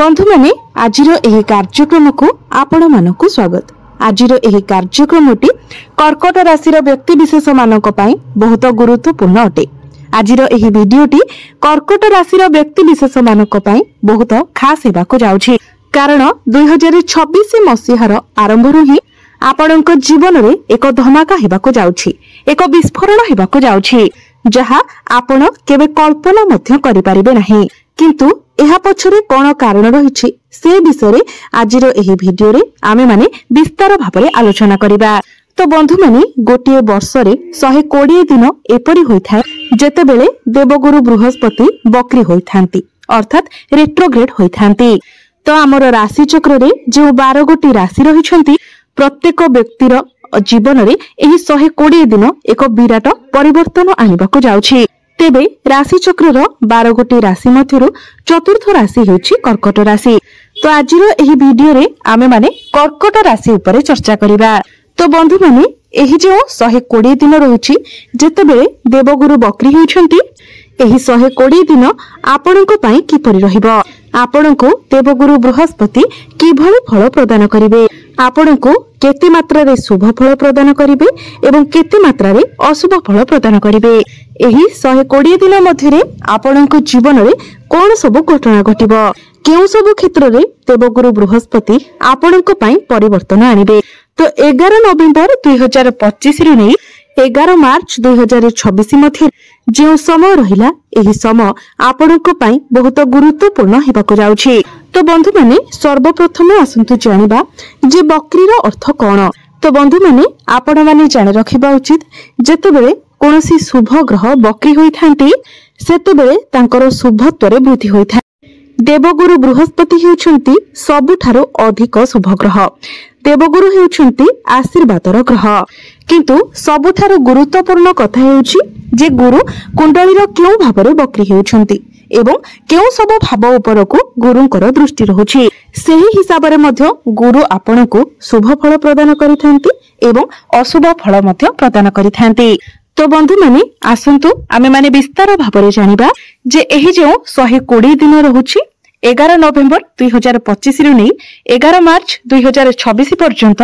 बंधु माने आजिर एही कार्यक्रम को आपण मानकु स्वागत। आजिर एही कार्यक्रमटी कर्कट राशि व्यक्ति विशेष मानक पई बहुत गुरुत्वपूर्ण अटे। आजिर एही वीडियोटी कर्कट राशि व्यक्ति विशेष मानक पई बहुत खास हेबाको जाउछि, कारण 2026 मसीहार आरंभरु ही आपणक जीवन रे एक धमाका हेबाको जाउछि, एक विस्फोरण हेबाको जाउछि जहा आपण केबे कल्पना मध्य करि परिबे नाही। किंतु एहा पछरे कोन कारण रहिछि से विषय आजिर एही भिडियो रे आमे माने विस्तार भाबरे आलोचना करिबा। तो बंधु माने गोटे वर्ष रे 120 दिन एपरि होइथाय जेतेबेले देवगुरु बृहस्पति बक्री होइथांती, अर्थात रेट्रोग्रेड होइथांती। तो हमर राशि चक्र रे जो 12 गोटी राशि रहिछंती प्रत्येक व्यक्तिर जीवन रे एही 120 दिन एक विराट परिवर्तन आनिबाको जाउछि। तेबे राशि चक्र 12 गोटी राशि मध्यरु चतुर्थ राशि हेउछि कर्कट राशि। तो आजिर एही वीडियो रे आमे माने कर्कट राशि उपरे चर्चा करिबा। तो बंधु माने एही जो 120 दिन रहुछि जेतेबेले देवगुरु बक्री हेउछंती, एही 120 दिन आपणको पई किपरि रहिबो, आपणको देवगुरु बृहस्पति किभଳି फल प्रदान करिवे, आपणको केते मात्रा रे शुभ फल प्रदान करिवे एवं केते मात्रा रे अशुभ फल प्रदान करिवे। एही 120 दिन मध्यरे आपणको जीवन रे कोन सब घटना घटिबो, केउ सब क्षेत्र रे देवगुरु बृहस्पति आपणको पई परिवर्तन आनिबे। तो 11 नवेम्बर 2025 रु नै 11 मार्च 2026 मध्य जो समय रहिला, एही समय आपणको पई बहुत गुरुत्वपूर्ण हेबाको जाउछि। तो बंधु माने सर्वप्रथम आसंतु जानिबा जे बक्रीर अर्थ कोन। तो बंधु माने आपण माने जानि रखिबा उचित जेतेबेले कोनोसी शुभ ग्रह बक्री होइथांती सेतेबेले तांकर शुभत्व रे वृद्धि होइथा। देवगुरु बृहस्पति हेउछंती सबुठारो अधिक शुभ ग्रह। देवगुरु हेउछंती आशीर्वादर ग्रह, किंतु सबुठारो गुरुत्वपूर्ण कथा हेउछि जे गुरु कुंडलीर केउ भाबरे बक्री हेउछंती एवं केउ सब भाव उपरको गुरुंकर दृष्टि रहुछि। सेही हिसाब रे मध्य गुरु आपणको शुभ फल प्रदान करिथांती एवं अशुभ फल मध्य प्रदान करिथांती। तो बंधु माने आसंतु आमे माने विस्तार भाबरे जानिबा जे एही जो 120 दिन रहुछि 11 नवेम्बर 2025 रु नै 11 मार्च 2026 पर्यंत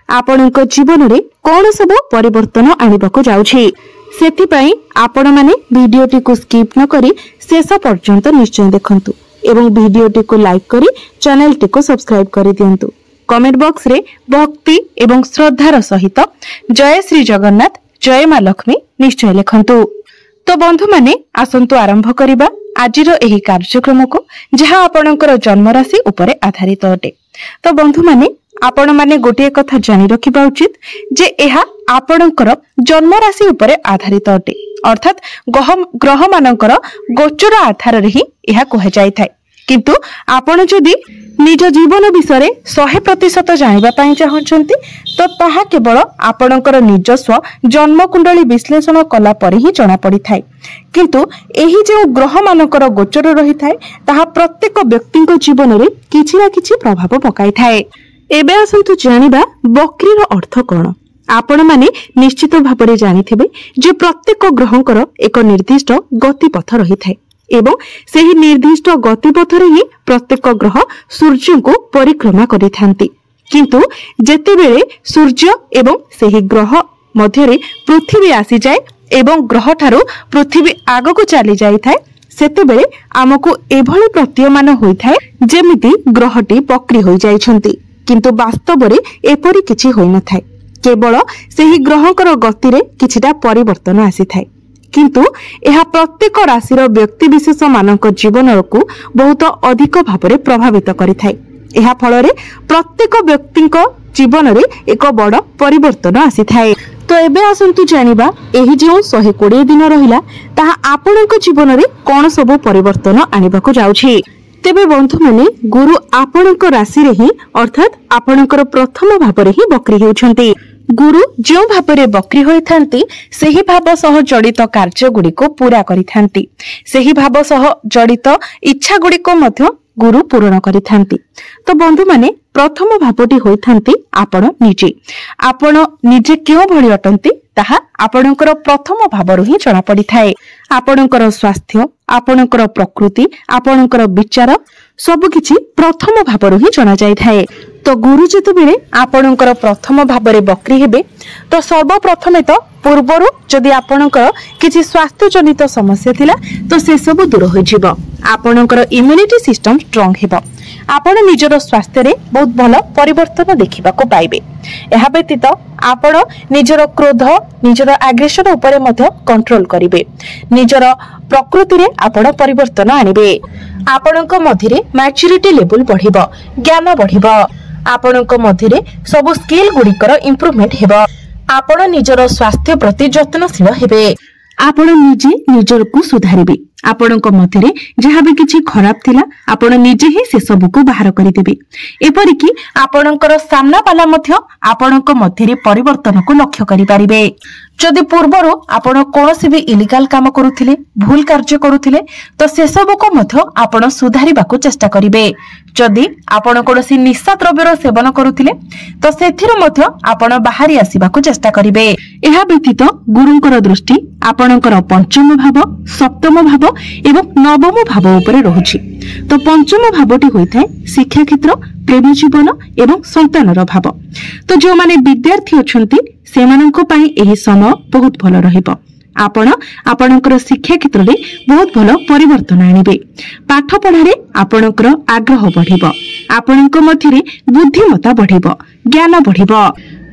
आपणको जीवन रे कोन सब परिवर्तन आनिबाको जाउछि। सेति पई आपण माने वीडियोटी को स्किप न करी शेष पर्यंत निश्चय देखंतु एवं वीडियोटी को लाइक करी चैनलटी को सब्सक्राइब करि दियंतु। कमेंट बॉक्स रे भक्ति एवं श्रद्धार सहित जय श्री जगन्नाथ, जय मां लक्ष्मी निश्चय लिखंतु। तो बंधु माने आसंतु आरंभ करिबा आजिर एही कार्यक्रम को जहा आपणकर जन्म राशि उपरे आधारित अटे। तो बंधु माने आपण माने गोटे कथा जानि रखिबा उचित जे एहा आपणकर जन्म राशि उपरे आधारित अटे, अर्थात ग्रह मानकर गोचर आधार रे ही एहा कह जाय थाय। किंतु आपण जदि निज जीवन विषय 100% जानिबा पई चाहछंती तो ताहा केवल आपणकर निजस्व जन्म कुंडली विश्लेषण कला पर ही जणा पड़ी थाय। किंतु एही जे ग्रह मानकर गोचर रही थाय ताहा प्रत्येक व्यक्तिक जीवन रे किछि ना किछि प्रभाव पकाई थाय। एबे आसंतु जानिबा बक्रीर अर्थ कोन। आपण माने निश्चित भाबरे जानिथिबे जे प्रत्येक ग्रहंकर एक निर्दिष्ट गतिपथ रही थाय एवं सेही निर्दिष्ट गतिपथरे ही प्रत्येक ग्रह सूर्य को परिक्रमा करिथांती। किंतु जेतेबेले सूर्य एवं सेही ग्रह मध्यरे पृथ्वी आसी जाए एवं ग्रह ठारू पृथ्वी आगको चली जाई थाए सेतेबेले आमको एभली प्रतीयमान होइथाए जेमिति ग्रहटी बक्री होई जाइछंती, किंतु वास्तव रे एपरि किछि होई न थाए। केवल सेही ग्रहकर गति रे किछिटा परिवर्तन आसी थाए, किंतु यह प्रत्येक राशिर व्यक्ति विशेष मानक जीवन को बहुत अधिक भाव में प्रभावित करिथाय। यह फल रे प्रत्येक व्यक्ति जीवन रे एक बड़ परिवर्तन आसी थाए। तो एबे आसंतु जानिबा एही जो 120 दिन रहिला ताहा आपणक जीवन रे कोन सब परिवर्तन आनिबाको जाउछि। तेबे बंधु माने गुरु आपणक राशि रे ही अर्थात आपणकर प्रथम भाव रे ही बक्री हेउछंती। गुरु जो भाव में बक्री होइथांती सेही भाव सह जड़ित कार्य गुड़िको पूरा करिथांती, सेही भाव सह जड़ित इच्छा गुड़िको मध्य गुरु पूर्ण करिथांती। तो बंधु माने प्रथम भावटी होइथांती आपण निजे क्यों भली अटंती ताहा आपणकर प्रथम भावरु ही जणा पड़ी थाए। आपणकर स्वास्थ्य, आपणकर प्रकृति आपणकर विचार सबकिछि प्रथम भावरु ही जना जाय थाए। तो गुरु जेतेबेले आपणकर प्रथम भावरे बक्री हेबे तो सर्वप्रथमे तो पूर्वरु जदि आपणकर किछि स्वास्थ्य जनित समस्या थिला तो से सब दूर हो जिवो। आपणकर इम्यूनिटी सिस्टम स्ट्रांग हेबो। आपण निजर स्वास्थ्य रे बहुत भलो परिवर्तन देखिबा को पाइबे। एहा व्यतीत आपण निजर क्रोध निजर एग्रेशन उपरे मध्य कंट्रोल करिवे। निजर प्रकृति रे आपण परिवर्तन आनिबे। आपणक मध्यरे मैच्योरिटी लेवल बढ़िबो, ज्ञान बढ़िबो। आपणक मध्यरे सब स्किल गुडिकर इंप्रूवमेंट हेबो। आपण निजर स्वास्थ्य प्रति यत्नशील हेबे। आपण निजे निजर को सुधारिबे। आपणक मध्यरे जहाँ भी किछि खराब थिला आपण निजे ही से सब को बाहर करि देबे। एपरि कि आपणकर सामना पाला मध्य आपणक मध्यरे परिवर्तन को लक्ष्य करि पारिबे। जदि पूर्वरु आपण कोनोसी भी इलीगल काम करूथिले, भूल कार्य करूथिले तो से सब को मध्य आपण सुधारिबाको चेष्टा करिवे। जदि आपण कोनोसी निशा द्रव्यर सेवन करूथिले तो सेथिरो मध्य आपण बाहरी आसीबाको चेष्टा करिवे। एहा व्यतीत गुरुंकर दृष्टि आपणकर पंचम भाव, सप्तम भाव एवं नवम भाव उपरे रहुछि। तो पंचम भावटी होइथाय शिक्षा क्षेत्र, प्रेम जीवन एवं संतानर भाव। तो जो माने विद्यार्थी अछंती सेमानंको पई एही समय बहुत भलो रहिबो। आपण आपणकर शिक्षा क्षेत्र रे बहुत भलो परिवर्तन आनिबे। पाठ पढ़ारे आपणकर आग्रह बढ़िबो। आपणक मध्यरे बुद्धिमत्ता बढ़िबो, ज्ञान बढ़िबो।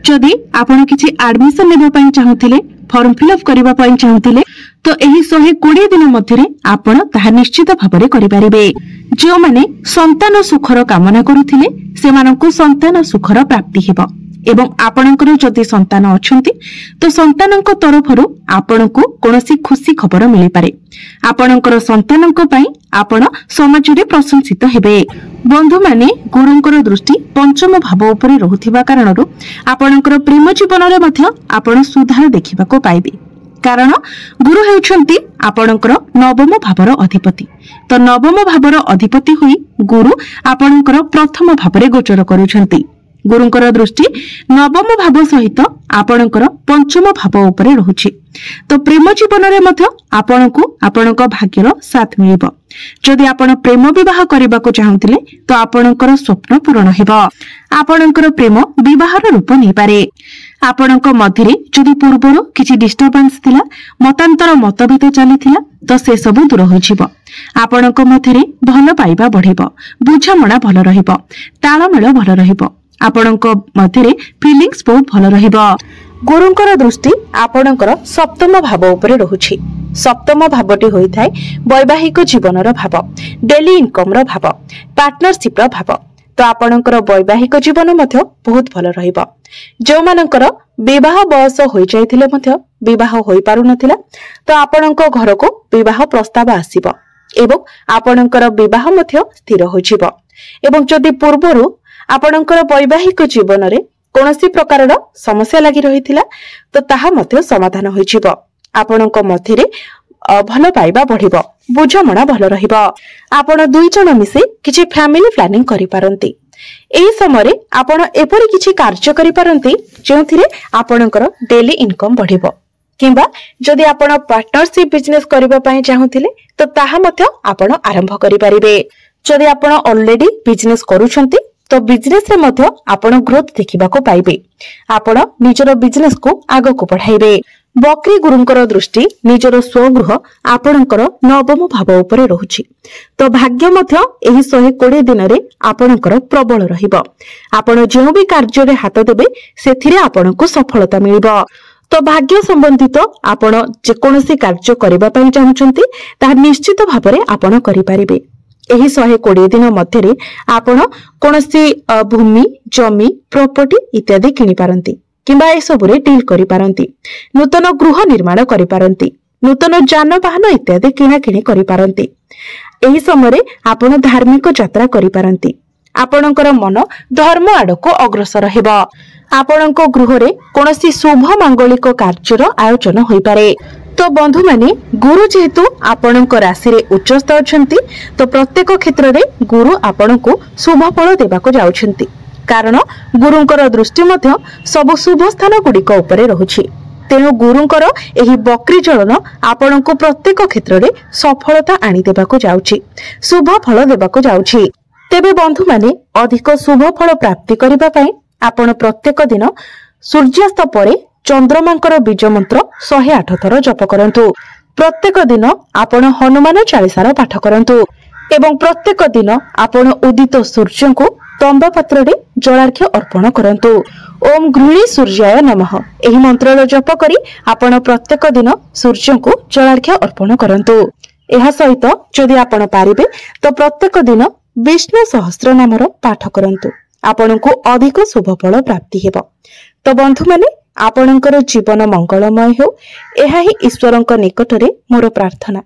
जदि आपण किछि एडमिशन लेबा पई चाहुथिले, फॉर्म फिलअप करबा पई चाहुथिले तो एही 120 दिन मध्यरे आपण ताहा निश्चित भाबरे करि पारिबे। जो माने संतान सुखर कामना करूथिले सेमानंकु संतान सुखर प्राप्ति हेबो। एवं आपणकर जदि संतान अछंती तो संतानक तरफरु आपणकु कोनोसी खुशी खबर मिलि पारे। आपणकर संतानक पई आपण समाज रे प्रशंसित हेबे। बंधु माने गुरुंकर दृष्टि पंचम भाव उपरे रहुथिबा कारणरु आपणकर प्रेम जीवन रे मध्य आपण सुधार देखिबाको पाइबे। कारण गुरु हेउछंती आपणकर नवम भावर अधिपति। तो नवम भावर अधिपति होई गुरु आपणकर प्रथम भावरे गोचर करूछंती। गुरुंकर दृष्टि नवम भाव सहित आपणकर पंचम भाव उपरे रहुछि। तो प्रेम जीवन रे मध्य आपणकु आपणक भाग्यर साथ मिलिबो। जदि आपण प्रेम विवाह करबाको चाहुथिले तो आपणकर स्वप्न पूर्ण हेबो। आपणकर प्रेम विवाहर रूप नै पारे। आपणक मध्यरे जदि पूर्वरो किछि डिस्टर्बेंस थिला, मतांतर मतभेद चलिथिला तो से सब दूर हो जिवो। आपणक मध्यरे भल पाइबा बढ़िबो, बुझामणा भल रहिबो, ताळमेळ भल रहिबो। आपणक मध्यरे फीलिंग्स बहुत भल रहिबो। गुरुंकर दृष्टि आपणकर सप्तम भाव उपरे रहुछि। सप्तम भावटी होइथाय वैवाहिक जीवनर भाव, डेली इनकम रो भाव, पार्टनरशिप रो भाव। तो आपणकर वैवाहिक जीवन मध्य बहुत भल रहिबो। जो मानकर विवाह बयस होई जायथिले मध्य विवाह होई पारु नथिला तो आपणक घर को विवाह प्रस्ताव आसीबो एवं आपणकर विवाह मध्य स्थिर हो जिवो। एवं जदि पूर्वरु आपणकर वैवाहिक जीवन रे कोनोसी प्रकारर समस्या लागि रहिथिला तो ताहा मध्य समाधान होई जिवो। आपणक मध्यरे भल पाइबा बढ़िबो, बुझामणा भल रहिबो। आपण दुई जण मिसे किछि फैमिली प्लानिंग करि पारंती। एही समय आपण एपरि किछि कार्य करि पारंती जेउथिरे आपणकर डेली इनकम बढ़िबो। किंबा जदि आपण पार्टनरशिप बिजनेस करबा पई चाहुथिले तो ताहा मध्य आपण आरंभ करि पारिबे। जदि आपण ऑलरेडी बिजनेस करूछंती तो बिजनेस रे मध्य आपण ग्रोथ देखिबा को पाइबे। आपण निजर बिजनेस को आगो को बढ़ाइबे। बकरी गुरुंकर दृष्टि निजर स्वगृह आपणकर नवम भाव उपरे रहुछि। तो भाग्य मध्य एही 120 दिन रे आपणकर प्रबल रहिबो। आपण जेउ भी कार्य रे हाथ देबे सेथिरे आपणको सफलता मिलिबो। तो भाग्य संबंधित आपण जे कोनोसी कार्य करबा पई चाहुचंती ता निश्चित भाबरे आपण करि पारिबे। एही 120 दिन मध्यरे आपण कोनोसी भूमि, जमी, प्रॉपर्टी इत्यादि किनि पारंती किंबा ए सबुरे डील करि पारंती। नूतन गृह निर्माण करि पारंती, नूतन जानवाहन इत्यादि किना किनि करि पारंती। एही समय आपण धार्मिक यात्रा करि पारंती। आपणकर मन धर्म आडको अग्रसर हेबो। आपणक गृह रे कोनोसी शुभ मांगलिक कार्यर आयोजन होई पारे। तो बंधु माने गुरु जेहेतु आपणक राशि रे उच्चस्थ अछंती तो प्रत्येक क्षेत्र रे गुरु आपणको शुभ फल देबाको जाउछंती। कारण गुरुंकर दृष्टि मध्य सब शुभ स्थान गुड़िक उपरे रहुछि। तेणु गुरुंकर एही बकरी चलन आपणको प्रत्येक क्षेत्र में सफलता आनी देबाको जाउछि, शुभ फल देबाको जाउछि। तेबे बंधु माने अधिक शुभ फल प्राप्ति करिबा पई आपण प्रत्येक दिन सूर्यास्त परे चंद्रमांकर बीज मंत्र 108 थर जप करंतु। प्रत्येक दिन आपण हनुमान चालीसार पाठ करंतु एवं प्रत्येक दिन आपण उदित सूर्य को तंबा पात्र रे जलार्घ्य अर्पण करंतु। ओम गृहिणी सूर्याय नमः एही मंत्र जप करी आपण प्रत्येक दिन सूर्य को जलार्घ्य अर्पण करंतु। एहा सहित जदि आपण पारिबे तो प्रत्येक दिन विष्णु सहस्त्र नामर पाठ करंतु, आपनको अधिक शुभ फल प्राप्ति हेबो। तो बंधु माने आपणकर जीवन मंगलमय हो, एहा ही ईश्वरंक निकटरे मोर प्रार्थना।